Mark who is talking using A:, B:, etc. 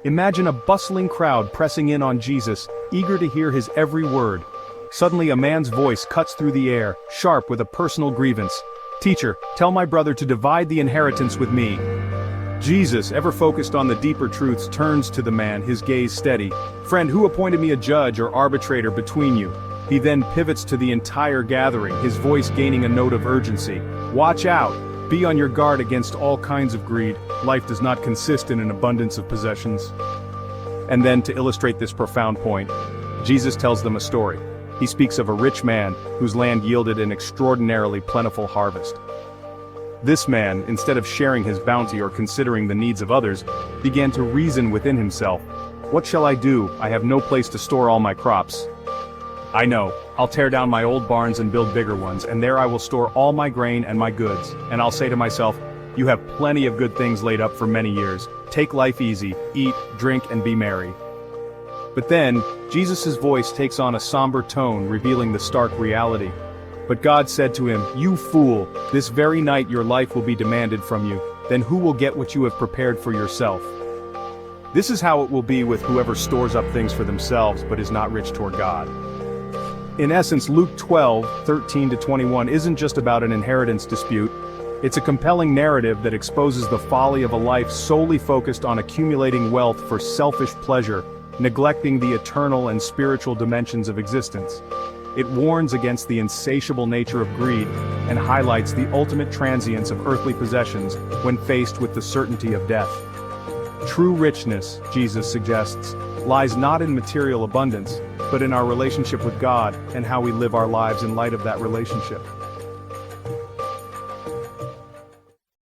A: Imagine a bustling crowd pressing in on Jesus, eager to hear his every word. Suddenly a man's voice cuts through the air, sharp with a personal grievance. "Teacher, tell my brother to divide the inheritance with me." Jesus, ever focused on the deeper truths, turns to the man, his gaze steady. "Friend, who appointed me a judge or arbitrator between you?" He then pivots to the entire gathering, his voice gaining a note of urgency. "Watch out! Be on your guard against all kinds of greed. Life does not consist in an abundance of possessions." And then, to illustrate this profound point, Jesus tells them a story. He speaks of a rich man whose land yielded an extraordinarily plentiful harvest. This man, instead of sharing his bounty or considering the needs of others, began to reason within himself. "What shall I do? I have no place to store all my crops. I know, I'll tear down my old barns and build bigger ones, and there I will store all my grain and my goods. And I'll say to myself, you have plenty of good things laid up for many years. Take life easy, eat, drink, and be merry." But then, Jesus' voice takes on a somber tone, revealing the stark reality. But God said to him, "You fool, this very night your life will be demanded from you. Then who will get what you have prepared for yourself?" This is how it will be with whoever stores up things for themselves but is not rich toward God. In essence, Luke 12:13-21 isn't just about an inheritance dispute. It's a compelling narrative that exposes the folly of a life solely focused on accumulating wealth for selfish pleasure, neglecting the eternal and spiritual dimensions of existence. It warns against the insatiable nature of greed and highlights the ultimate transience of earthly possessions when faced with the certainty of death. True richness, Jesus suggests, lies not in material abundance, but in our relationship with God and how we live our lives in light of that relationship.